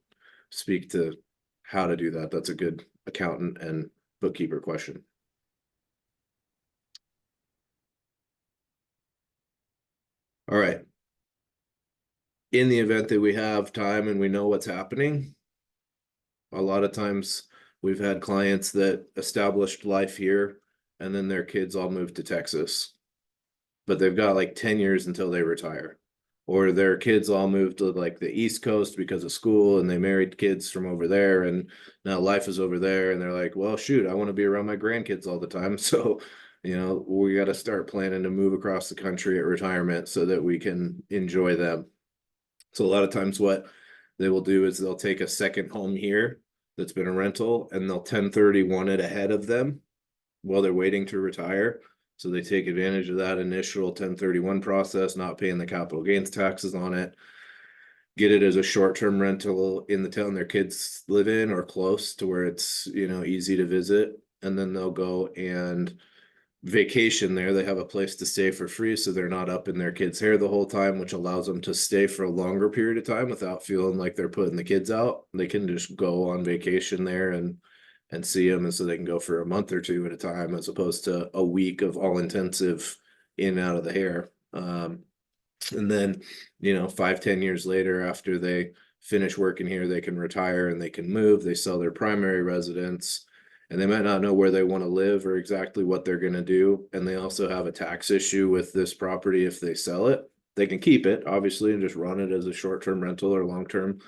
speak to how to do that. That's a good accountant and bookkeeper question. All right. In the event that we have time and we know what's happening, a lot of times we've had clients that established life here and then their kids all moved to Texas, but they've got like 10 years until they retire. Or their kids all moved to like the East Coast because of school and they married kids from over there and now life is over there and they're like, well, shoot, I want to be around my grandkids all the time. So, we got to start planning to move across the country at retirement so that we can enjoy them. So a lot of times what they will do is they'll take a second home here that's been a rental and they'll 1031 it ahead of them while they're waiting to retire. So they take advantage of that initial 1031 process, not paying the capital gains taxes on it, get it as a short-term rental in the town their kids live in or close to where it's, easy to visit. And then they'll go and vacation there. They have a place to stay for free, so they're not up in their kids' hair the whole time, which allows them to stay for a longer period of time without feeling like they're putting the kids out. They can just go on vacation there and see them, and so they can go for a month or two at a time as opposed to a week of all intensive in and out of the hair. And then 5-10 years later, after they finish working here, they can retire and they can move. They sell their primary residence and they might not know where they want to live or exactly what they're going to do, and they also have a tax issue with this property. If they sell it, they can keep it obviously and just run it as a short-term rental or long-term,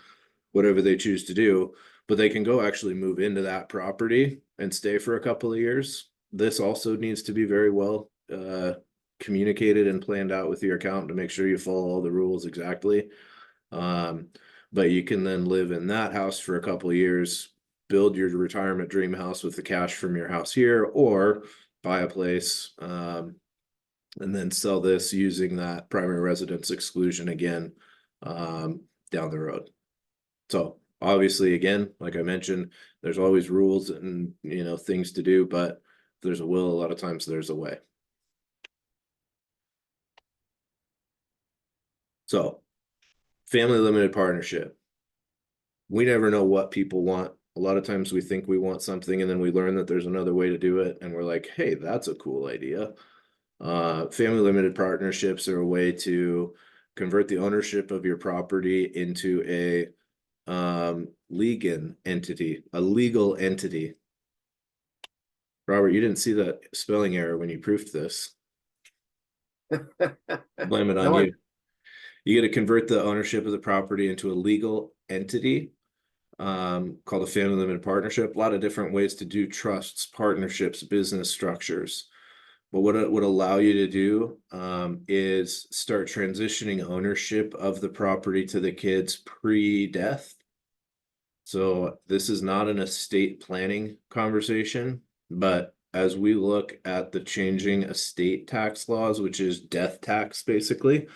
whatever they choose to do, but they can go actually move into that property and stay for a couple of years. This also needs to be very well communicated and planned out with your accountant to make sure you follow all the rules exactly. But you can then live in that house for a couple of years, build your retirement dream house with the cash from your house here, or buy a place and then sell this using that primary residence exclusion again down the road. So obviously, again, like I mentioned, there's always rules and things to do, but if there's a will, a lot of times there's a way. So family limited partnership. We never know what people want. A lot of times we think we want something and then we learn that there's another way to do it and we're like, hey, that's a cool idea. Family limited partnerships are a way to convert the ownership of your property into a legal entity. Robert, you didn't see that spelling error when you proofed this. Blame it on you. You get to convert the ownership of the property into a legal entity called a family limited partnership. A lot of different ways to do trusts, partnerships, business structures. But what it would allow you to do is start transitioning ownership of the property to the kids pre-death. So this is not an estate planning conversation, but as we look at the changing estate tax laws, which is death tax basically,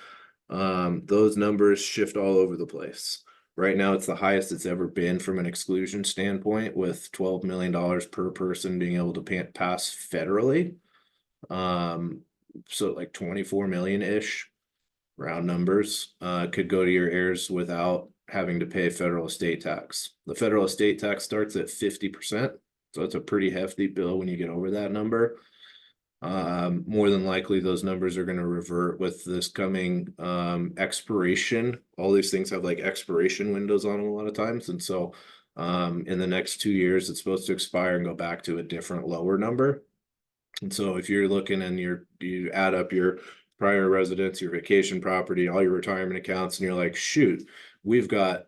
those numbers shift all over the place. Right now, it's the highest it's ever been from an exclusion standpoint, with $12 million per person being able to pass federally. So like 24 million-ish, round numbers, could go to your heirs without having to pay federal estate tax. The federal estate tax starts at 50%, so it's a pretty hefty bill when you get over that number. More than likely those numbers are going to revert with this coming expiration. All these things have like expiration windows on them a lot of times, and so in the next 2 years it's supposed to expire and go back to a different lower number. And so if you're looking and you add up your prior residence, your vacation property, all your retirement accounts, and you're like, shoot, we've got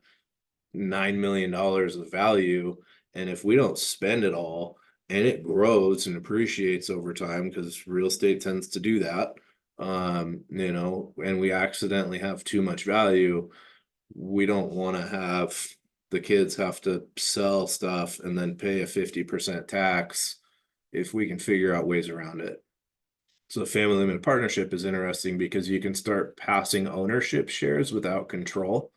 $9 million of value, and if we don't spend it all and it grows and appreciates over time, because real estate tends to do that, and we accidentally have too much value, we don't want to have the kids have to sell stuff and then pay a 50% tax if we can figure out ways around it. So the family limited partnership is interesting because you can start passing ownership shares without control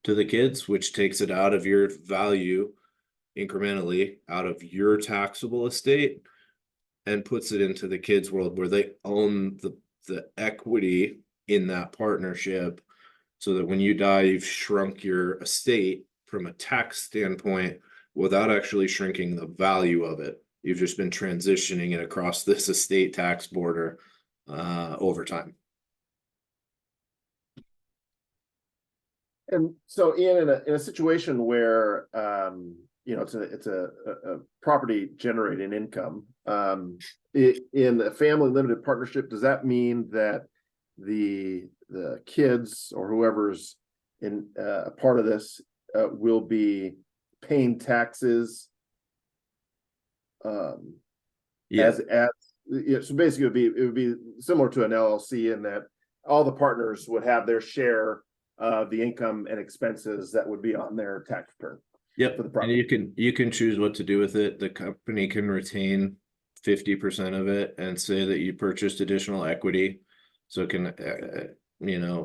to the kids, which takes it out of your value incrementally out of your taxable estate and puts it into the kids' world where they own the equity in that partnership, so that when you die, you've shrunk your estate from a tax standpoint without actually shrinking the value of it. You've just been transitioning it across this estate tax border over time. And so, Ian, in a situation where it's a property generating income, in a family limited partnership, does that mean that the kids or whoever's in a part of this will be paying taxes? Yeah. So basically, it would be similar to an LLC in that all the partners would have their share of the income and expenses that would be on their tax return. Yep. For the And property. you can choose what to do with it. The company can retain 50% of it and say that you purchased additional equity, so it can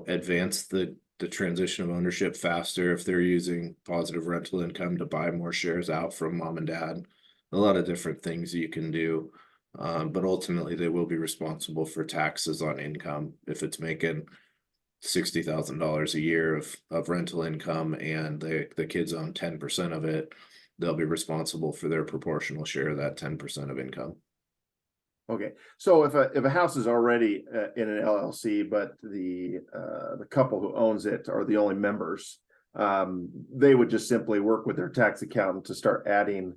advance the transition of ownership faster if they're using positive rental income to buy more shares out from mom and dad. A lot of different things you can do, but ultimately they will be responsible for taxes on income if it's making $60,000 a year of rental income and the kids own 10% of it. They'll be responsible for their proportional share of that 10% of income. Okay, so if a house is already in an LLC, but the couple who owns it are the only members, they would just simply work with their tax accountant to start adding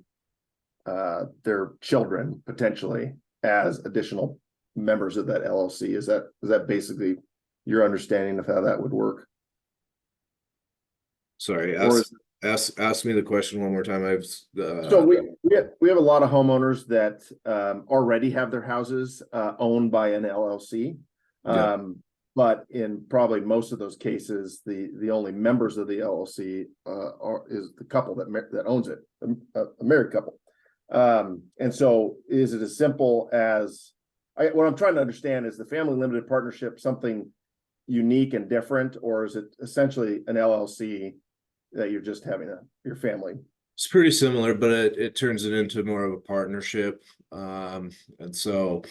their children potentially as additional members of that LLC. Is that basically your understanding of how that would work? Sorry, Or ask me the question one more time. so we have a lot of homeowners that already have their houses owned by an LLC. Yeah. But in probably most of those cases, the only members of the LLC is the couple that owns it, a married couple. And so is it as simple as what I'm trying to understand is the family limited partnership something unique and different, or is it essentially an LLC that you're just having your family? It's pretty similar, but it turns it into more of a partnership. And so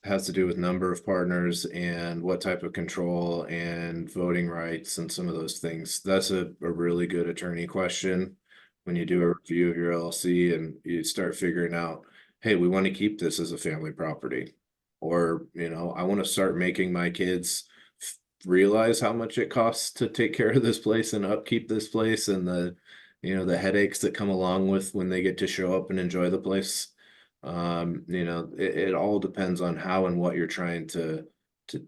has to do with number of partners and what type of control and voting rights and some of those things. That's a really good attorney question when you do a review of your LLC and you start figuring out, hey, we want to keep this as a family property. Or, I want to start making my kids realize how much it costs to take care of this place and upkeep this place, and the headaches that come along with when they get to show up and enjoy the place. It all depends on how and what you're trying to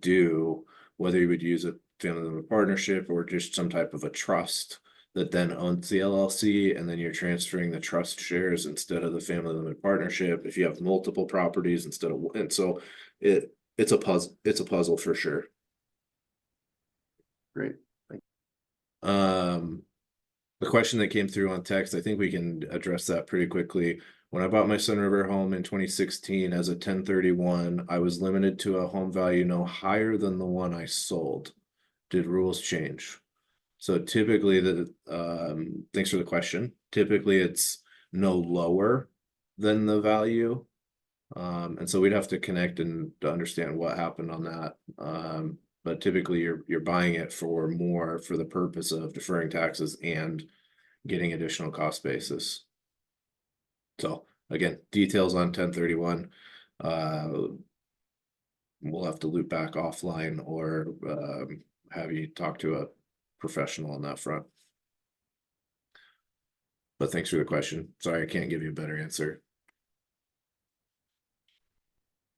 do, whether you would use a family limited partnership or just some type of a trust that then owns the LLC, and then you're transferring the trust shares instead of the family limited partnership. If you have multiple properties and so it's a puzzle for sure. Great. The question that came through on text, I think we can address that pretty quickly. When I bought my Sunriver home in 2016 as a 1031, I was limited to a home value no higher than the one I sold. Did rules change? So typically thanks for the question. Typically it's no lower than the value. And so we'd have to connect and understand what happened on that. But typically you're buying it for more for the purpose of deferring taxes and getting additional cost basis. So again, details on 1031. We'll have to loop back offline or have you talk to a professional on that front. But thanks for the question. Sorry, I can't give you a better answer.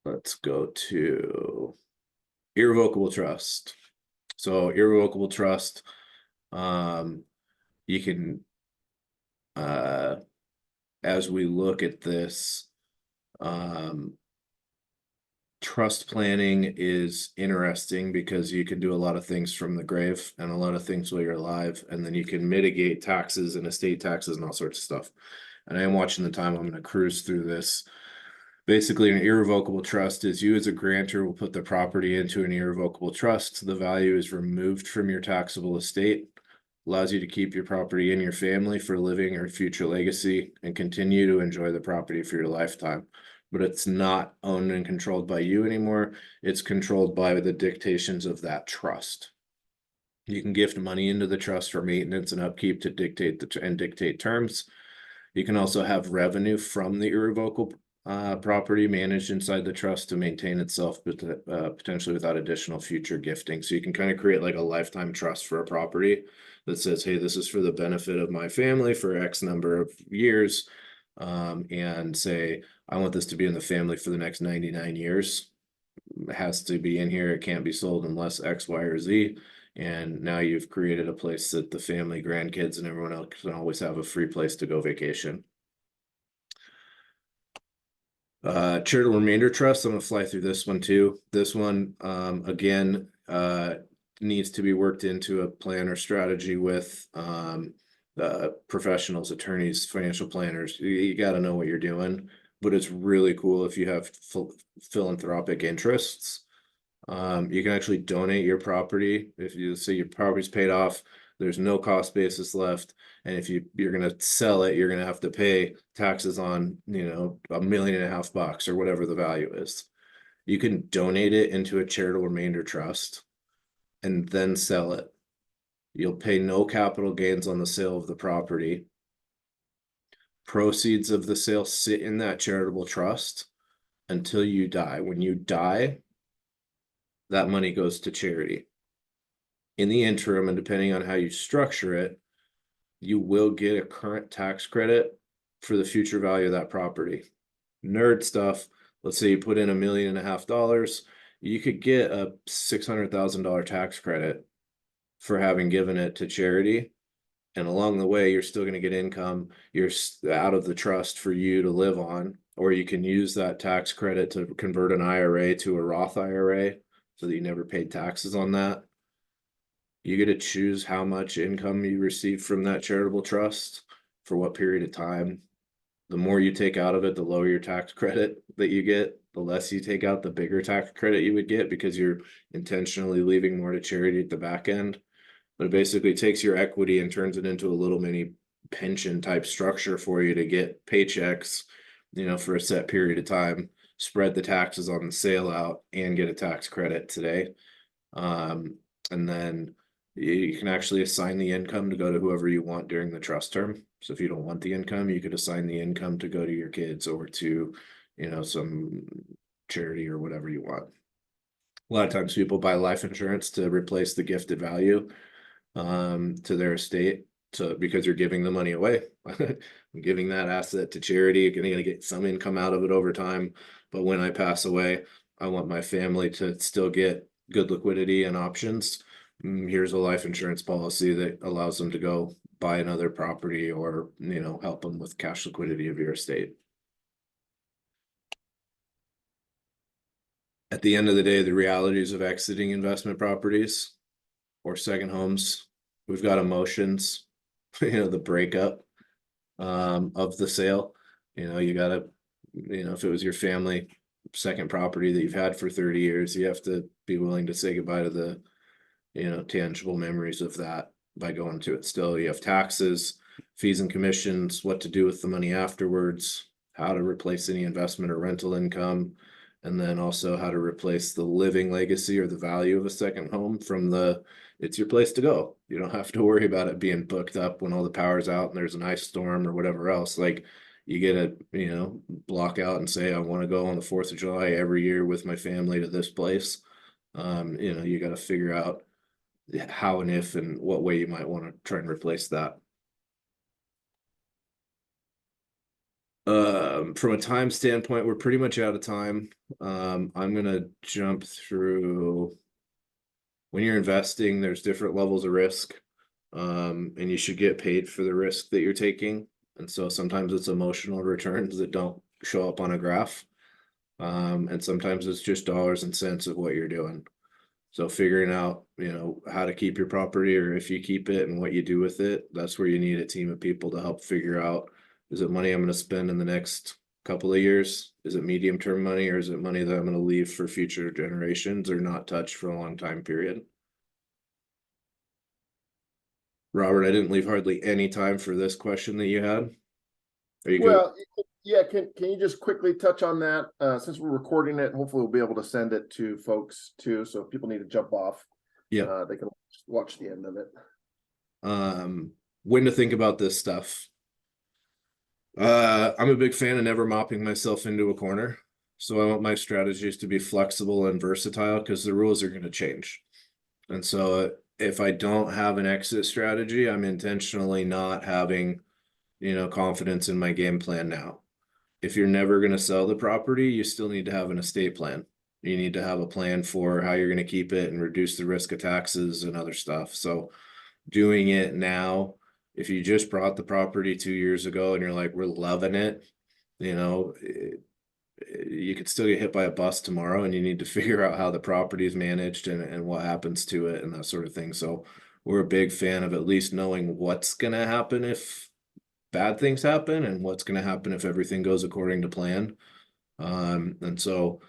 Let's go to irrevocable trust. So irrevocable trust, you can, as we look at this, trust planning is interesting because you can do a lot of things from the grave and a lot of things while you're alive, and then you can mitigate taxes and estate taxes and all sorts of stuff. And I am watching the time. I'm going to cruise through this. Basically, an irrevocable trust is you as a grantor will put the property into an irrevocable trust. The value is removed from your taxable estate, allows you to keep your property in your family for living or future legacy and continue to enjoy the property for your lifetime. but it's not owned and controlled by you anymore. It's controlled by the dictations of that trust. You can gift money into the trust for maintenance and upkeep to dictate dictate terms. You can also have revenue from the irrevocable property managed inside the trust to maintain itself, but potentially without additional future gifting. So you can kind of create like a lifetime trust for a property that says, hey, this is for the benefit of my family for X number of years. And say, I want this to be in the family for the next 99 years. It has to be in here. It can't be sold unless X, Y, or Z. And now you've created a place that the family, grandkids, and everyone else can always have a free place to go vacation. Charitable remainder trust, I'm gonna fly through this one too. This one, again, needs to be worked into a plan or strategy with professionals, attorneys, financial planners. You got to know what you're doing, but it's really cool if you have philanthropic interests. You can actually donate your property. If you say your property's paid off, there's no cost basis left. And if you're going to sell it, you're going to have to pay taxes on, $1.5 million or whatever the value is. You can donate it into a charitable remainder trust and then sell it. You'll pay no capital gains on the sale of the property. Proceeds of the sale sit in that charitable trust until you die. When you die, that money goes to charity. In the interim, and depending on how you structure it, you will get a current tax credit for the future value of that property. Nerd stuff. Let's say you put in $1.5 million, you could get a $600,000 tax credit for having given it to charity. And along the way, you're still going to get income. You're out of the trust for you to live on, or you can use that tax credit to convert an IRA to a Roth IRA so that you never paid taxes on that. You get to choose how much income you receive from that charitable trust for what period of time. The more you take out of it, the lower your tax credit that you get. The less you take out, the bigger tax credit you would get because you're intentionally leaving more to charity at the back end. But it basically takes your equity and turns it into a little mini pension type structure for you to get paychecks, for a set period of time, spread the taxes on the sale out and get a tax credit today. And then you can actually assign the income to go to whoever you want during the trust term. So if you don't want the income, you could assign the income to go to your kids or to, some charity or whatever you want. A lot of times people buy life insurance to replace the gifted value to their estate. So because you're giving the money away, giving that asset to charity, you're going to get some income out of it over time. But when I pass away, I want my family to still get good liquidity and options. Here's a life insurance policy that allows them to go buy another property or, help them with cash liquidity of your estate. At the end of the day, the realities of exiting investment properties or second homes, we've got emotions, the breakup of the sale. You gotta, if it was your family second property that you've had for 30 years, you have to be willing to say goodbye to the, tangible memories of that by going to it. Still, you have taxes, fees and commissions, what to do with the money afterwards, how to replace any investment or rental income, and then also how to replace the living legacy or the value of a second home from it's your place to go. You don't have to worry about it being booked up when all the power's out and there's an ice storm or whatever else. Like you get to, block out and say, I want to go on the 4th of July every year with my family to this place. You got to figure out how and if and what way you might want to try and replace that. From a time standpoint, we're pretty much out of time. I'm gonna jump through. When you're investing, there's different levels of risk, and you should get paid for the risk that you're taking. And so sometimes it's emotional returns that don't show up on a graph, and sometimes it's just dollars and cents of what you're doing. So figuring out, how to keep your property or if you keep it and what you do with it, that's where you need a team of people to help figure out, is it money I'm going to spend in the next couple of years? Is it medium-term money or is it money that I'm going to leave for future generations or not touch for a long time period? Robert, I didn't leave hardly any time for this question that you had. Are you good? Well, yeah, can you just quickly touch on that? Since we're recording it, hopefully we'll be able to send it to folks too. So if people need to jump off, Yep. they can watch the end of it. When to think about this stuff. I'm a big fan of never mopping myself into a corner. So I want my strategies to be flexible and versatile because the rules are going to change. And so if I don't have an exit strategy, I'm intentionally not having, confidence in my game plan now. If you're never going to sell the property, you still need to have an estate plan. You need to have a plan for how you're going to keep it and reduce the risk of taxes and other stuff. So doing it now, if you just bought the property 2 years ago and you're like, we're loving it, you could still get hit by a bus tomorrow, and you need to figure out how the property is managed and what happens to it and that sort of thing. So we're a big fan of at least knowing what's going to happen if bad things happen and what's going to happen if everything goes according to plan. And so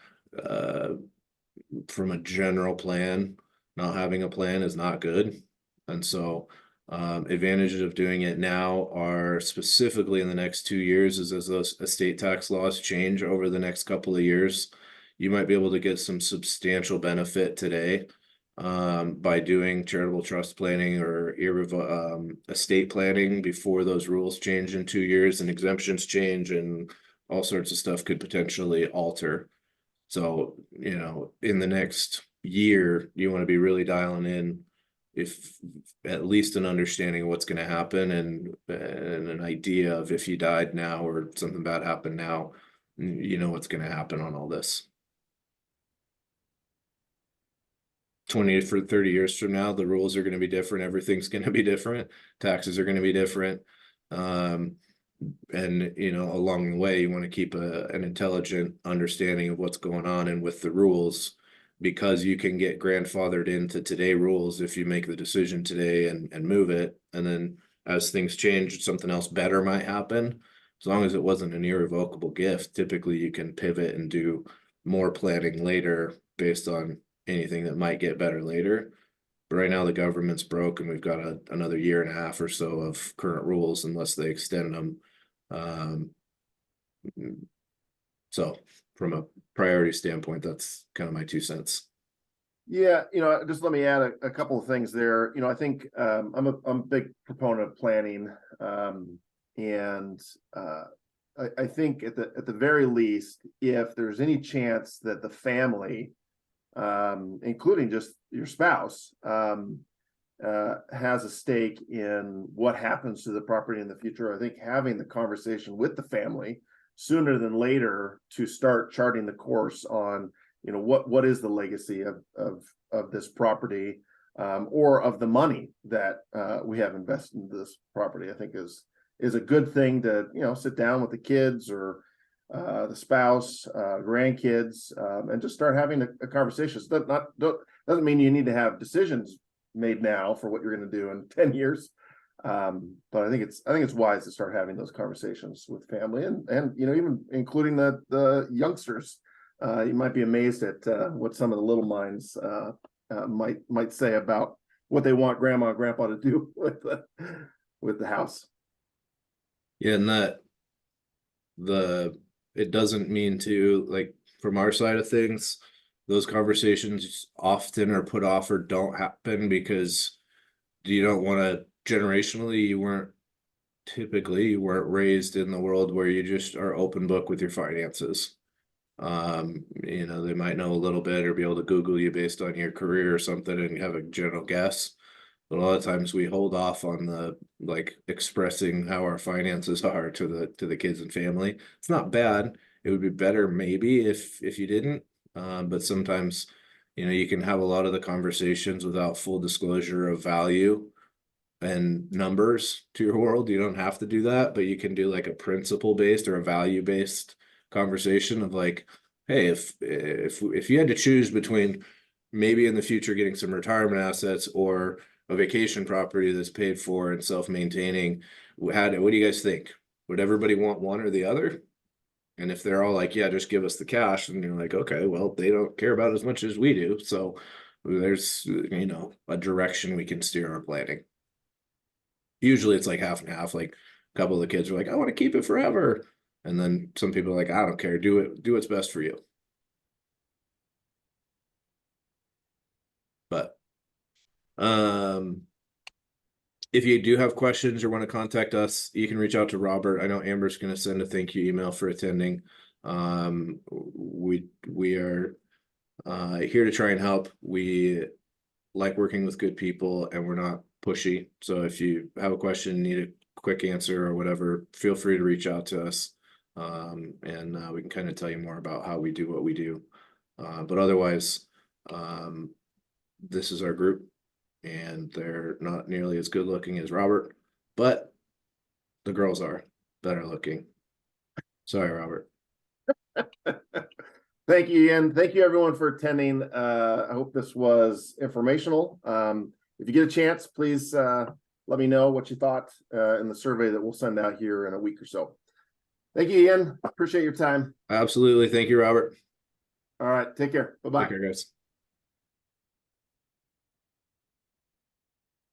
from a general plan, not having a plan is not good. And so advantages of doing it now are specifically in the next 2 years is as those estate tax laws change over the next couple of years, you might be able to get some substantial benefit today by doing charitable trust planning or estate planning before those rules change in 2 years and exemptions change and all sorts of stuff could potentially alter. So, in the next year, you want to be really dialing in if at least an understanding of what's going to happen and an idea of if you died now or something bad happened now, you know what's going to happen on all this. 20 for 30 years from now, the rules are going to be different. Everything's going to be different. Taxes are going to be different. And along the way, you want to keep an intelligent understanding of what's going on and with the rules, because you can get grandfathered into today rules if you make the decision today and move it. And then as things change, something else better might happen. As long as it wasn't an irrevocable gift, typically you can pivot and do more planning later based on anything that might get better later. But right now the government's broke and we've got another year and a half or so of current rules unless they extend them. So from a priority standpoint, that's kind of my 2 cents. Yeah, just let me add a couple of things there. I think I'm a big proponent of planning, and I think at the very least, if there's any chance that the family, including just your spouse, has a stake in what happens to the property in the future, I think having the conversation with the family sooner than later to start charting the course on what is the legacy of this property, or of the money that we have invested in this property, I think is a good thing to sit down with the kids or the spouse, grandkids, and just start having a conversation. So doesn't mean you need to have decisions made now for what you're going to do in 10 years. But I think it's wise to start having those conversations with family and even including the youngsters. You might be amazed at what some of the little minds might say about what they want grandma and grandpa to do with the house. Yeah, and it doesn't mean to, like, from our side of things, those conversations often are put off or don't happen because you don't want to generationally, you weren't raised in the world where you just are open book with your finances. They might know a little bit or be able to Google you based on your career or something and have a general guess. But a lot of times we hold off on the expressing how our finances are to the kids and family. It's not bad. It would be better maybe if you didn't. But sometimes, you can have a lot of the conversations without full disclosure of value and numbers to your world. You don't have to do that, but you can do like a principle based or a value based conversation of like, hey, if you had to choose between maybe in the future getting some retirement assets or a vacation property that's paid for and self-maintaining, what do you guys think? Would everybody want one or the other? And if they're all like, yeah, just give us the cash, and you're like, okay, well, they don't care about it as much as we do. So there's, a direction we can steer our planning. Usually it's like half and half. Like A couple of the kids are like, I want to keep it forever. And then some people are like, I don't care, do what's best for you. But if you do have questions or want to contact us, you can reach out to Robert. I know Amber's going to send a thank you email for attending. We are here to try and help. We like working with good people, and we're not pushy. So if you have a question, need a quick answer or whatever, feel free to reach out to us. And we can kind of tell you more about how we do what we do. But otherwise, this is our group, and they're not nearly as good looking as Robert, but the girls are better looking. Sorry, Robert. Thank you, Ian. Thank you, everyone, for attending. I hope this was informational. If you get a chance, please let me know what you thought in the survey that we'll send out here in a week or so. Thank you, Ian. Appreciate your time. Absolutely. Thank you, Robert. All right. Take care. Bye-bye. Take care, guys.